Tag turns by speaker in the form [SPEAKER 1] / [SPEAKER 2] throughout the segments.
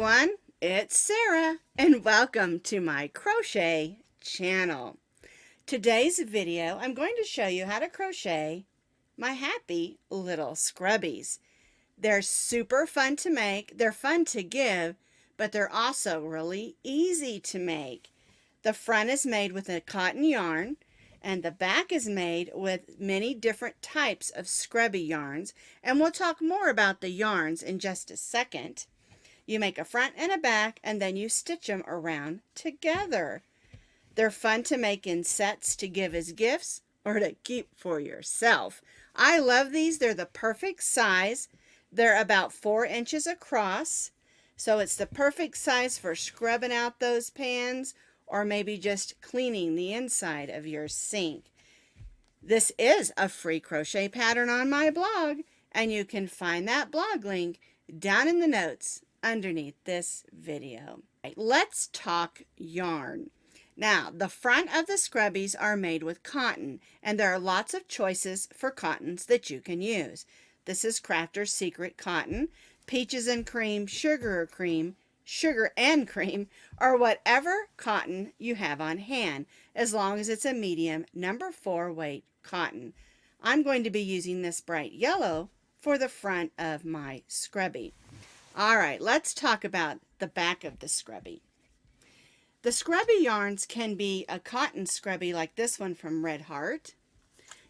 [SPEAKER 1] everyone, it's Sarah and welcome to my crochet channel. Today's video I'm going to show you how to crochet my happy little scrubbies. They're super fun to make, they're fun to give, but they're also really easy to make. The front is made with a cotton yarn and the back is made with many different types of scrubby yarns, and we'll talk more about the yarns in just a second. You make a front and a back and then you stitch them around together. They're fun to make in sets to give as gifts or to keep for yourself. I love these. They're the perfect size. They're about 4 inches across. So it's the perfect size for scrubbing out those pans or maybe just cleaning the inside of your sink. This is a free crochet pattern on my blog, and you can find that blog link down in the notes underneath this video. Let's talk yarn. Now, the front of the scrubbies are made with cotton, and there are lots of choices for cottons that you can use. This is Crafter's Secret Cotton, Peaches and Cream, Sugar and Cream, or whatever cotton you have on hand, as long as it's a medium number 4 weight cotton. I'm going to be using this bright yellow for the front of my scrubby. All right, let's talk about the back of the scrubby. The scrubby yarns can be a cotton scrubby like this one from Red Heart.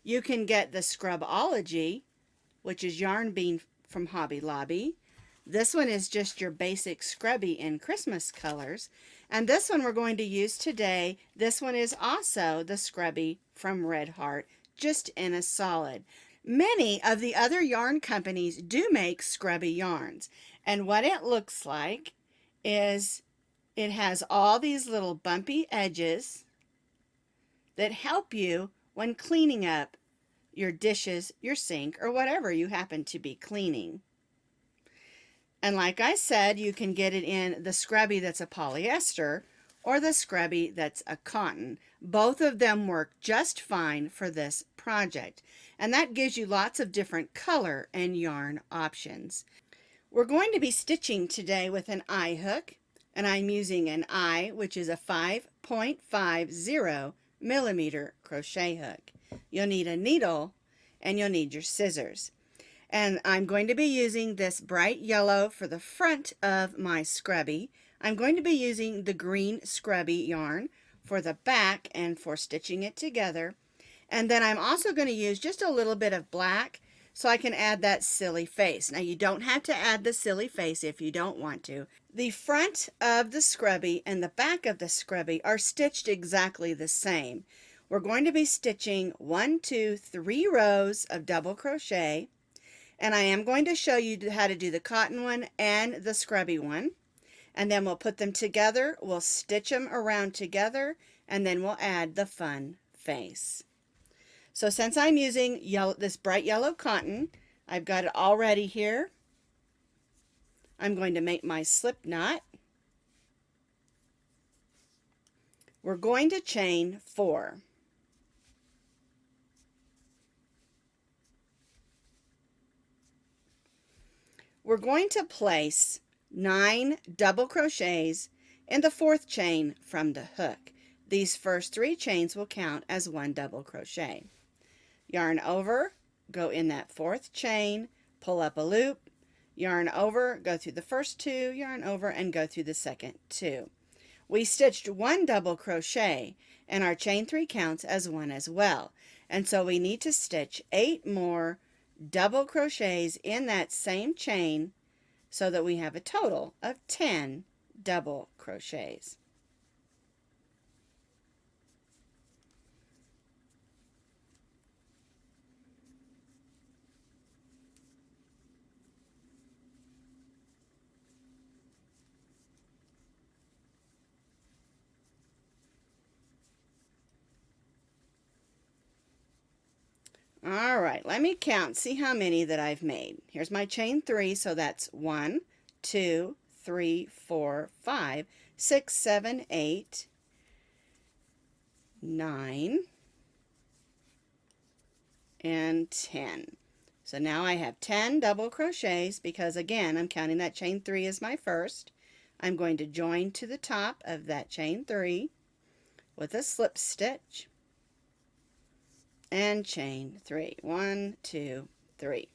[SPEAKER 1] You can get the Scrubology, which is yarn bean from Hobby Lobby. This one is just your basic scrubby in Christmas colors. And this one we're going to use today. This one is also the scrubby from Red Heart, just in a solid. Many of the other yarn companies do make scrubby yarns. And what it looks like is it has all these little bumpy edges that help you when cleaning up your dishes, your sink, or whatever you happen to be cleaning. And like I said, you can get it in the scrubby that's a polyester or the scrubby that's a cotton. Both of them work just fine for this project. And that gives you lots of different color and yarn options. We're going to be stitching today with an eye hook, and I'm using an eye, which is a 5.50 millimeter crochet hook. You'll need a needle and you'll need your scissors. And I'm going to be using this bright yellow for the front of my scrubby. I'm going to be using the green scrubby yarn for the back and for stitching it together. And then I'm also going to use just a little bit of black so I can add that silly face. Now, you don't have to add the silly face if you don't want to. The front of the scrubby and the back of the scrubby are stitched exactly the same. We're going to be stitching 1, 2, 3 rows of double crochet. And I am going to show you how to do the cotton one and the scrubby one. And then we'll put them together, we'll stitch them around together, and then we'll add the fun face. So since I'm using this bright yellow cotton, I've got it all ready here. I'm going to make my slip knot. We're going to chain 4. We're going to place 9 double crochets in the 4th chain from the hook. These first 3 chains will count as 1 double crochet. Yarn over, go in that 4th chain, pull up a loop, yarn over, go through the first 2, yarn over, and go through the second 2. We stitched 1 double crochet, and our chain 3 counts as 1 as well. And so we need to stitch 8 more double crochets in that same chain so that we have a total of 10 double crochets. All right, let me count, see how many that I've made. Here's my chain 3, so that's 1, 2, 3, 4, 5, 6, 7, 8, 9, and 10. So now I have 10 double crochets because, again, I'm counting that chain 3 as my first. I'm going to join to the top of that chain 3 with a slip stitch and chain 3. 1, 2, 3.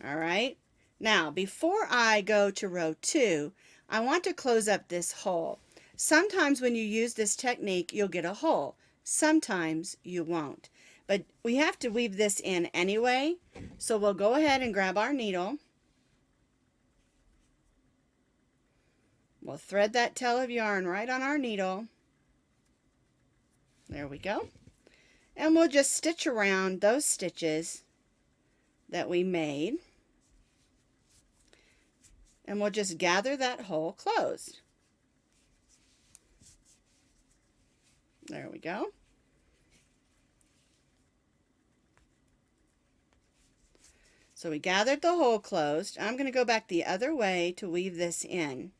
[SPEAKER 1] All right. Now, before I go to row 2, I want to close up this hole. Sometimes when you use this technique, you'll get a hole. Sometimes you won't. But we have to weave this in anyway, so we'll go ahead and grab our needle. We'll thread that tail of yarn right on our needle. There we go. And we'll just stitch around those stitches that we made. And we'll just gather that hole closed. There we go. So we gathered the hole closed. I'm going to go back the other way to weave this in,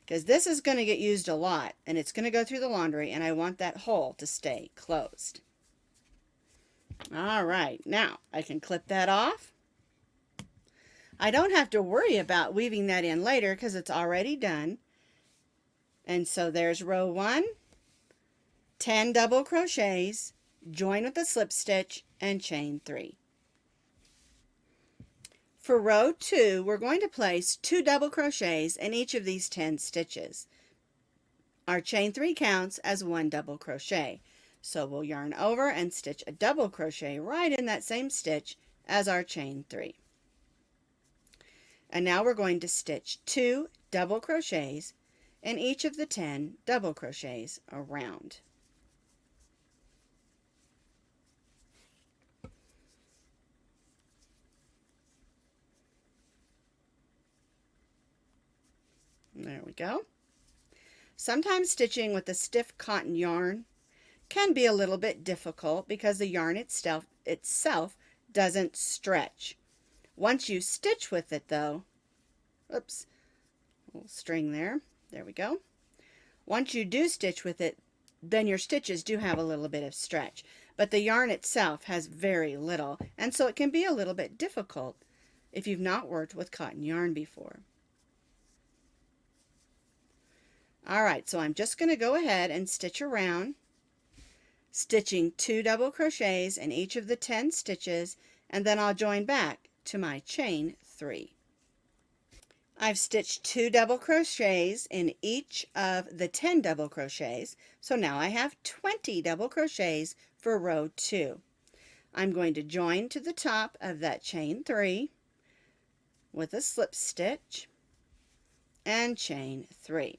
[SPEAKER 1] because this is going to get used a lot and it's going to go through the laundry, and I want that hole to stay closed. All right, now I can clip that off. I don't have to worry about weaving that in later because it's already done. And so there's row 1, 10 double crochets, join with a slip stitch, and chain 3. For row 2, we're going to place 2 double crochets in each of these 10 stitches. Our chain 3 counts as 1 double crochet. So we'll yarn over and stitch a double crochet right in that same stitch as our chain 3. And now we're going to stitch 2 double crochets in each of the 10 double crochets around. There we go. Sometimes stitching with a stiff cotton yarn can be a little bit difficult because the yarn itself doesn't stretch. Once you stitch with it though, oops, little string there, there we go. Once you do stitch with it, then your stitches do have a little bit of stretch, but the yarn itself has very little, and so it can be a little bit difficult if you've not worked with cotton yarn before. Alright, so I'm just going to go ahead and stitch around, stitching 2 double crochets in each of the 10 stitches, and then I'll join back to my chain 3. I've stitched 2 double crochets in each of the 10 double crochets, so now I have 20 double crochets for row 2. I'm going to join to the top of that chain 3 with a slip stitch and chain 3.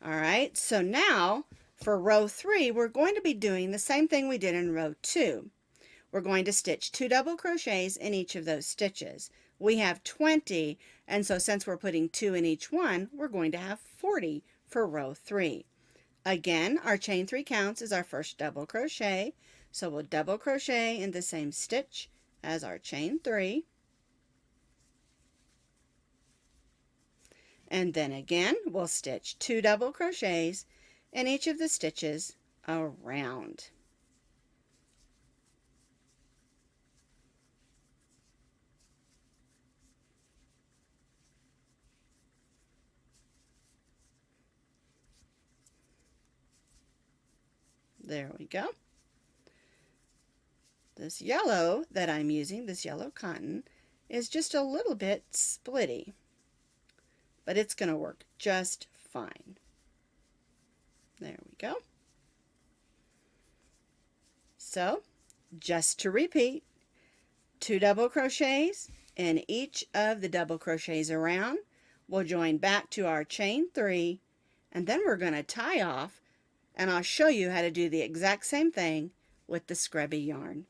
[SPEAKER 1] Alright, so now for row 3, we're going to be doing the same thing we did in row 2. We're going to stitch 2 double crochets in each of those stitches. We have 20, and so since we're putting 2 in each one, we're going to have 40 for row 3. Again, our chain 3 counts as our first double crochet, so we'll double crochet in the same stitch as our chain 3. And then again, we'll stitch 2 double crochets in each of the stitches around. There we go. This yellow that I'm using, this yellow cotton, is just a little bit splitty, but it's going to work just fine. There we go. So, just to repeat, 2 double crochets in each of the double crochets around. We'll join back to our chain 3, and then we're going to tie off, and I'll show you how to do the exact same thing with the scrubby yarn.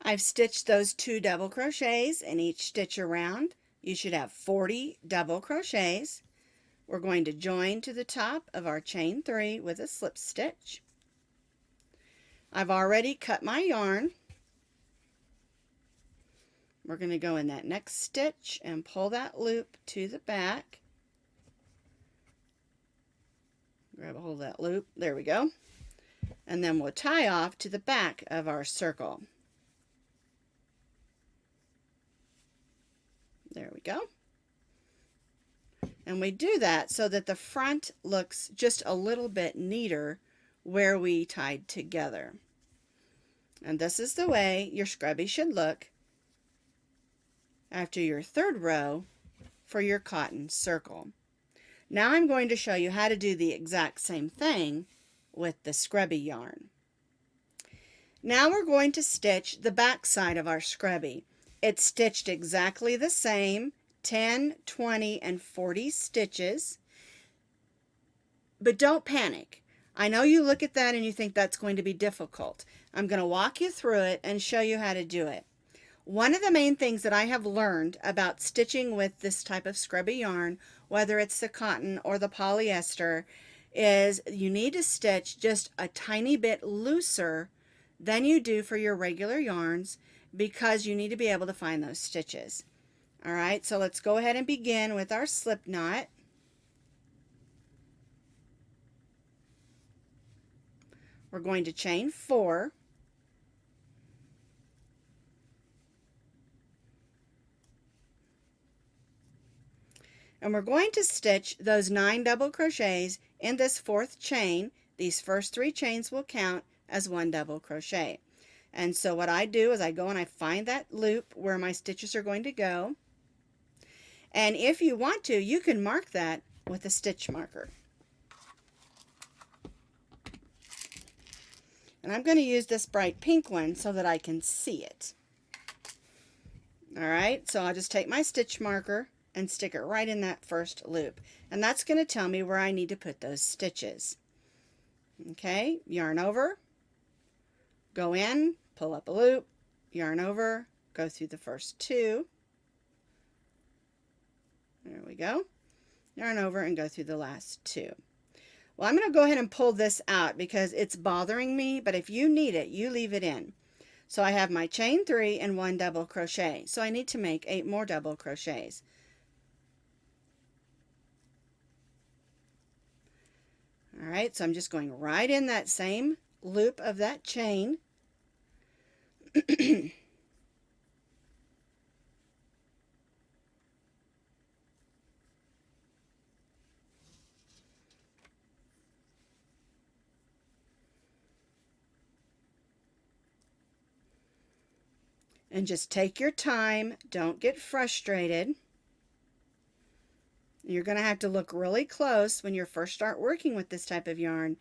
[SPEAKER 1] I've stitched those 2 double crochets in each stitch around. You should have 40 double crochets. We're going to join to the top of our chain 3 with a slip stitch. I've already cut my yarn. We're going to go in that next stitch and pull that loop to the back. Grab a hold of that loop. There we go. And then we'll tie off to the back of our circle. There we go. And we do that so that the front looks just a little bit neater where we tied together. And this is the way your scrubby should look after your third row for your cotton circle. Now I'm going to show you how to do the exact same thing with the scrubby yarn. Now we're going to stitch the back side of our scrubby. It's stitched exactly the same, 10, 20, and 40 stitches. But don't panic. I know you look at that and you think that's going to be difficult. I'm going to walk you through it and show you how to do it. One of the main things that I have learned about stitching with this type of scrubby yarn, whether it's the cotton or the polyester, is you need to stitch just a tiny bit looser than you do for your regular yarns, because you need to be able to find those stitches. All right, so let's go ahead and begin with our slip knot. We're going to chain 4. And we're going to stitch those 9 double crochets in this 4th chain. These first 3 chains will count as 1 double crochet. And so what I do is I go and I find that loop where my stitches are going to go. And if you want to, you can mark that with a stitch marker. And I'm going to use this bright pink one so that I can see it. All right, so I'll just take my stitch marker and stick it right in that first loop. And that's going to tell me where I need to put those stitches. Okay, yarn over, go in, pull up a loop, yarn over, go through the first 2. There we go. Yarn over and go through the last 2. Well, I'm going to go ahead and pull this out because it's bothering me, but if you need it, you leave it in. So I have my chain 3 and 1 double crochet. So I need to make 8 more double crochets. All right, so I'm just going right in that same loop of that chain. And just take your time. Don't get frustrated. You're going to have to look really close when you first start working with this type of yarn.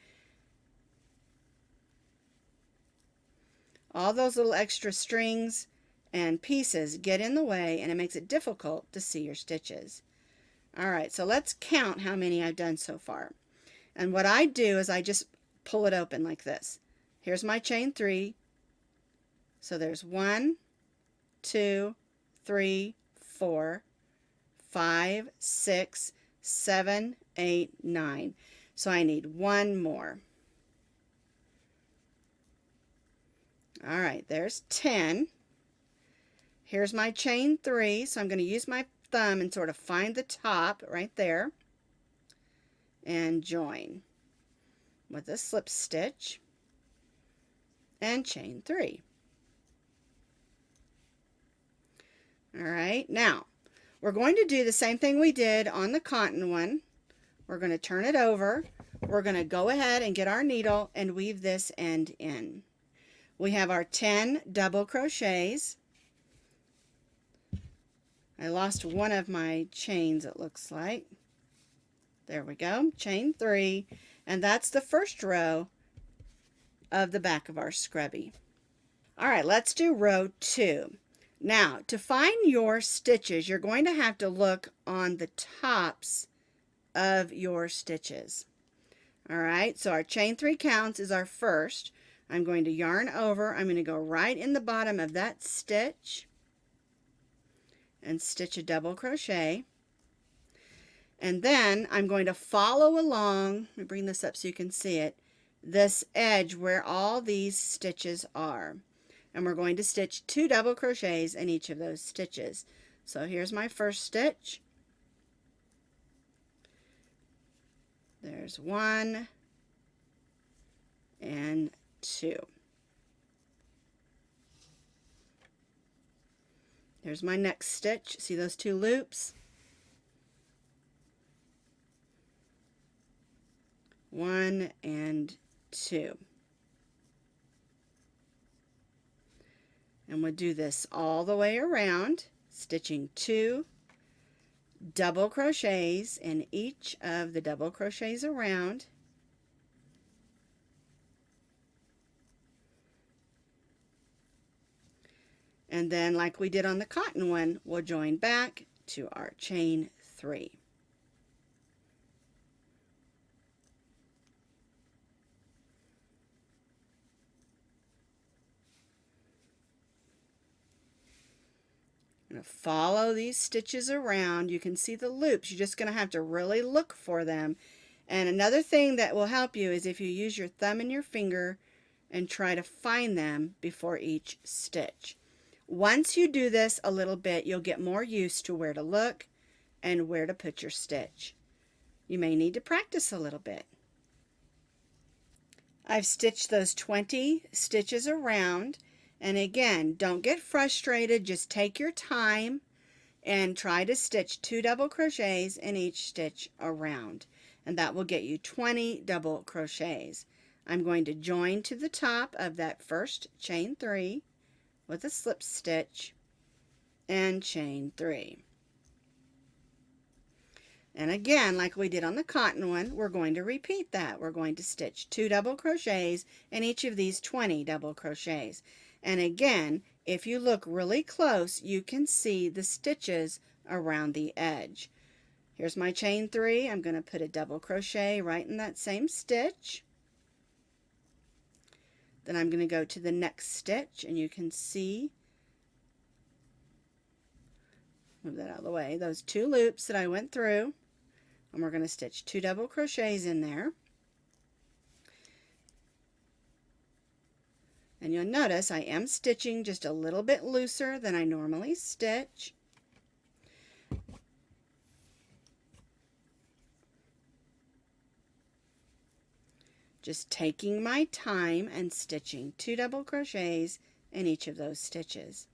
[SPEAKER 1] All those little extra strings and pieces get in the way, and it makes it difficult to see your stitches. All right, so let's count how many I've done so far. And what I do is I just pull it open like this. Here's my chain 3. So there's 1, 2, 3, 4, 5, 6, 7, 8, 9. So I need 1 more. All right, there's 10. Here's my chain 3, so I'm going to use my thumb and sort of find the top right there and join with a slip stitch and chain 3. All right, now we're going to do the same thing we did on the cotton one. We're going to turn it over. We're going to go ahead and get our needle and weave this end in. We have our 10 double crochets. I lost one of my chains, it looks like. There we go, chain 3, and that's the first row of the back of our scrubby. All right, let's do row 2. Now, to find your stitches, you're going to have to look on the tops of your stitches. All right, so our chain 3 counts is our first. I'm going to yarn over. I'm going to go right in the bottom of that stitch and stitch a double crochet. And then I'm going to follow along, let me bring this up so you can see it, this edge where all these stitches are. And we're going to stitch 2 double crochets in each of those stitches. So here's my first stitch. There's 1 and 2. There's my next stitch. See those 2 loops? 1 and 2. And we'll do this all the way around, stitching 2 double crochets in each of the double crochets around. And then, like we did on the cotton one, we'll join back to our chain 3. I'm going to follow these stitches around. You can see the loops. You're just going to have to really look for them. And another thing that will help you is if you use your thumb and your finger and try to find them before each stitch. Once you do this a little bit, you'll get more used to where to look and where to put your stitch. You may need to practice a little bit. I've stitched those 20 stitches around, and again, don't get frustrated. Just take your time and try to stitch 2 double crochets in each stitch around, and that will get you 20 double crochets. I'm going to join to the top of that first chain 3 with a slip stitch and chain 3. And again, like we did on the cotton one, we're going to repeat that. We're going to stitch 2 double crochets in each of these 20 double crochets. And again, if you look really close, you can see the stitches around the edge. Here's my chain 3. I'm going to put a double crochet right in that same stitch. Then I'm going to go to the next stitch, and you can see, move that out of the way, those 2 loops that I went through, and we're going to stitch 2 double crochets in there. And you'll notice I am stitching just a little bit looser than I normally stitch. Just taking my time and stitching 2 double crochets in each of those stitches.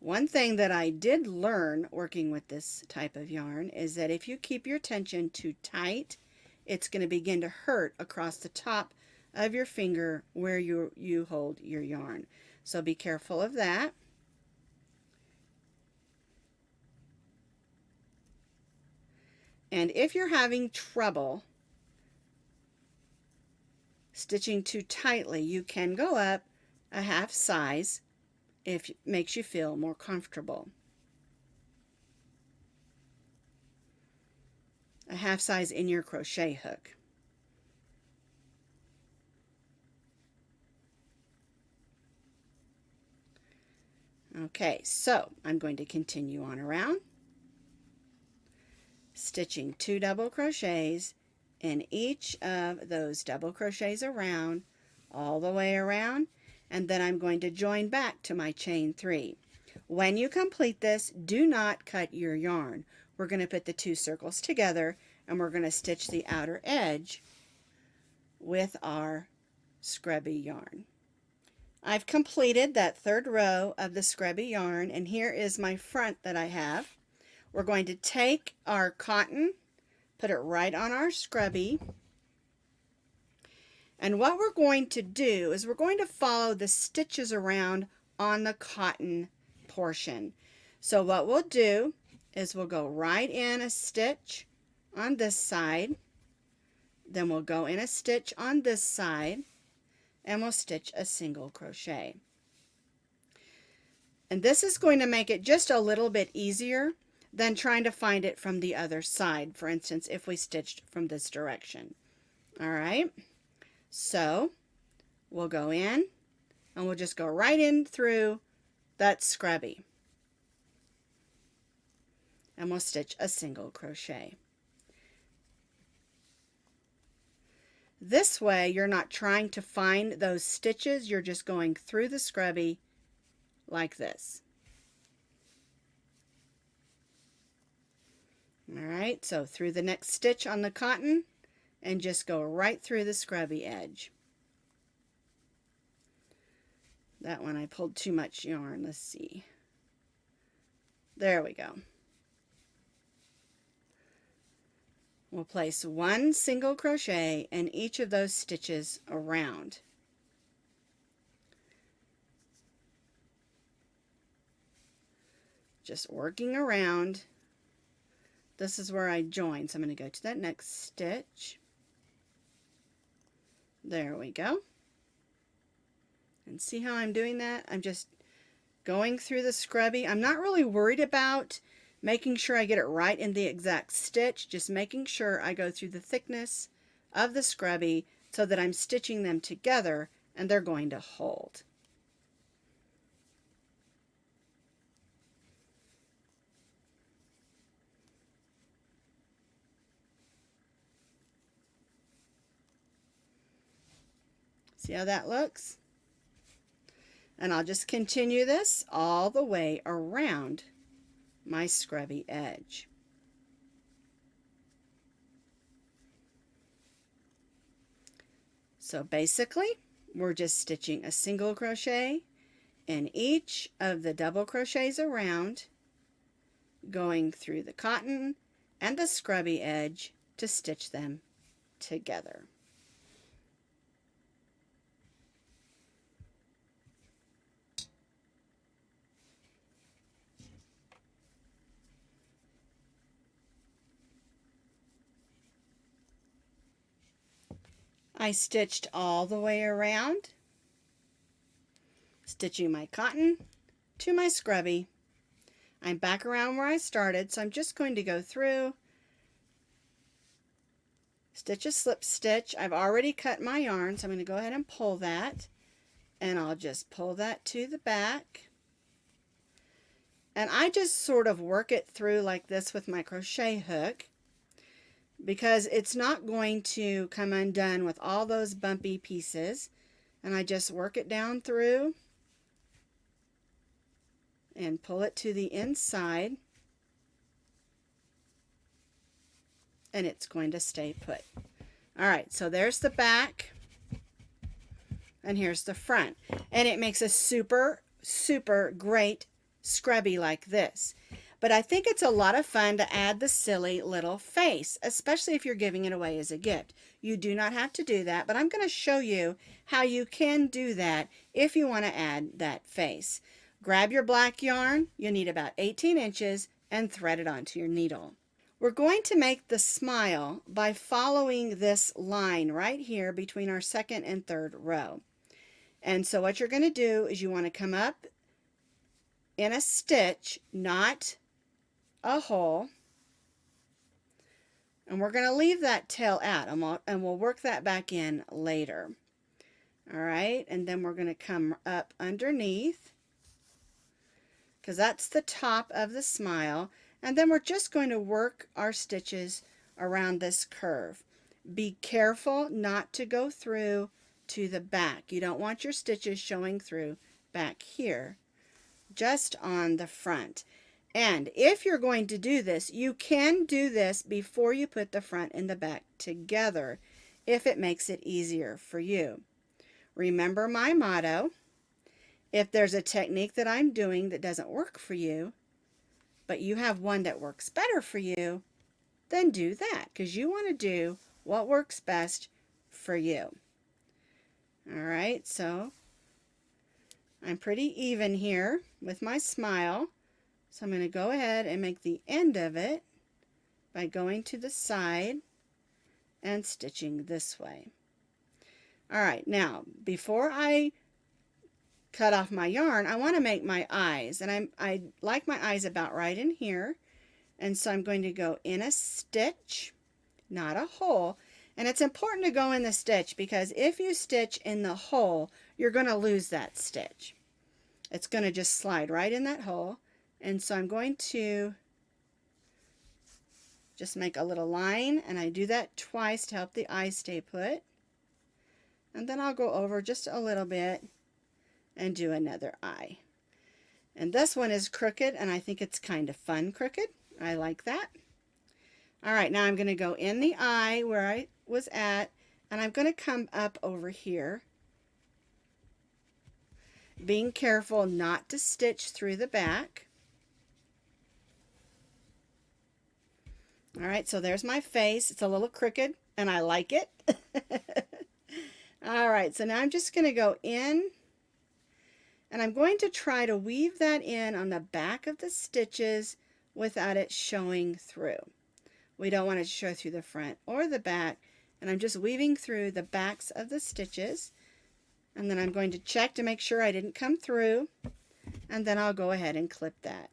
[SPEAKER 1] One thing that I did learn working with this type of yarn is that if you keep your tension too tight, it's going to begin to hurt across the top of your finger where you hold your yarn. So be careful of that. And if you're having trouble stitching too tightly, you can go up a half size if it makes you feel more comfortable. A half size in your crochet hook. Okay, so I'm going to continue on around, stitching 2 double crochets in each of those double crochets around, all the way around, and then I'm going to join back to my chain 3. When you complete this, do not cut your yarn. We're going to put the 2 circles together, and we're going to stitch the outer edge with our scrubby yarn. I've completed that 3rd row of the scrubby yarn, and here is my front that I have. We're going to take our cotton, put it right on our scrubby, and what we're going to do is we're going to follow the stitches around on the cotton portion. So what we'll do is we'll go right in a stitch on this side, then we'll go in a stitch on this side, and we'll stitch a single crochet. And this is going to make it just a little bit easier than trying to find it from the other side, for instance, if we stitched from this direction. All right, so we'll go in and we'll just go right in through that scrubby, and we'll stitch a single crochet. This way you're not trying to find those stitches, you're just going through the scrubby like this. Alright, so through the next stitch on the cotton and just go right through the scrubby edge. That one I pulled too much yarn. Let's see. There we go. We'll place one single crochet in each of those stitches around. Just working around. This is where I join, so I'm going to go to that next stitch. There we go. And see how I'm doing that? I'm just going through the scrubby. I'm not really worried about making sure I get it right in the exact stitch, just making sure I go through the thickness of the scrubby so that I'm stitching them together and they're going to hold. See how that looks? And I'll just continue this all the way around my scrubby edge. So basically, we're just stitching a single crochet in each of the double crochets around, going through the cotton and the scrubby edge to stitch them together. I stitched all the way around, stitching my cotton to my scrubby. I'm back around where I started, so I'm just going to go through, stitch a slip stitch. I've already cut my yarn, so I'm going to go ahead and pull that, and I'll just pull that to the back. And I just sort of work it through like this with my crochet hook, because it's not going to come undone with all those bumpy pieces. And I just work it down through and pull it to the inside, and it's going to stay put. Alright, so there's the back and here's the front, and it makes a super great scrubby like this. But I think it's a lot of fun to add the silly little face, especially if you're giving it away as a gift. You do not have to do that, but I'm going to show you how you can do that if you want to add that face. Grab your black yarn, you need about 18 inches, and thread it onto your needle. We're going to make the smile by following this line right here between our second and third row. And so what you're going to do is you want to come up in a stitch, not a hole, and we're going to leave that tail out, and we'll work that back in later. Alright, and then we're going to come up underneath, because that's the top of the smile, and then we're just going to work our stitches around this curve. Be careful not to go through to the back. You don't want your stitches showing through back here, just on the front. And if you're going to do this, you can do this before you put the front and the back together if it makes it easier for you. Remember my motto: if there's a technique that I'm doing that doesn't work for you, but you have one that works better for you, then do that, because you want to do what works best for you. Alright, so I'm pretty even here with my smile. So I'm going to go ahead and make the end of it by going to the side and stitching this way. Alright, now before I cut off my yarn, I want to make my eyes, and I like my eyes about right in here, and so I'm going to go in a stitch, not a hole. And it's important to go in the stitch, because if you stitch in the hole, you're going to lose that stitch. It's going to just slide right in that hole. And so I'm going to just make a little line, and I do that twice to help the eye stay put. And then I'll go over just a little bit and do another eye. And this one is crooked, and I think it's kind of fun crooked. I like that. All right, now I'm going to go in the eye where I was at, and I'm going to come up over here, being careful not to stitch through the back. All right, so there's my face. It's a little crooked, and I like it. All right, so now I'm just going to go in, and I'm going to try to weave that in on the back of the stitches without it showing through. We don't want it to show through the front or the back, and I'm just weaving through the backs of the stitches, and then I'm going to check to make sure I didn't come through, and then I'll go ahead and clip that.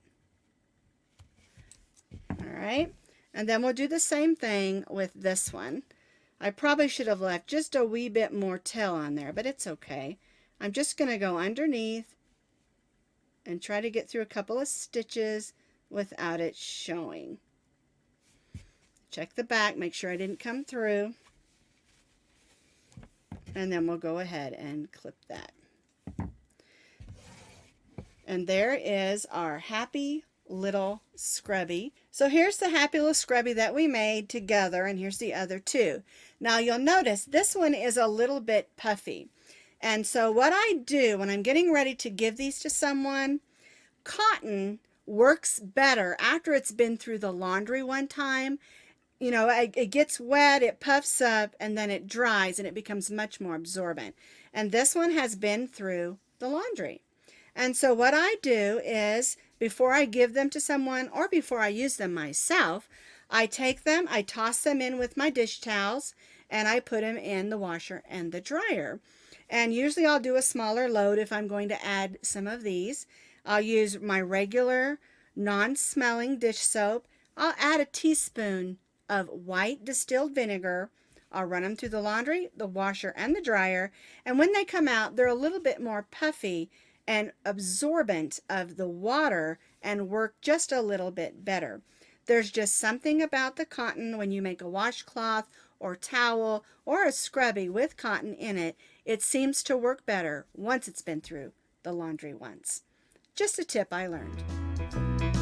[SPEAKER 1] All right, and then we'll do the same thing with this one. I probably should have left just a wee bit more tail on there, but it's okay. I'm just going to go underneath and try to get through a couple of stitches without it showing. Check the back, make sure I didn't come through, and then we'll go ahead and clip that. And there is our happy little scrubby. So here's the happy little scrubby that we made together, and here's the other two. Now you'll notice this one is a little bit puffy. And so what I do when I'm getting ready to give these to someone, cotton works better after it's been through the laundry one time. You know, it gets wet, it puffs up, and then it dries, and it becomes much more absorbent. And this one has been through the laundry. And so what I do is, before I give them to someone or before I use them myself, I take them, I toss them in with my dish towels, and I put them in the washer and the dryer. And usually I'll do a smaller load if I'm going to add some of these. I'll use my regular non-smelling dish soap. I'll add a teaspoon of white distilled vinegar. I'll run them through the laundry, the washer, and the dryer. And when they come out, they're a little bit more puffy and absorbent of the water and work just a little bit better. There's just something about the cotton when you make a washcloth or towel or a scrubby with cotton in it, it seems to work better once it's been through the laundry once. Just a tip I learned.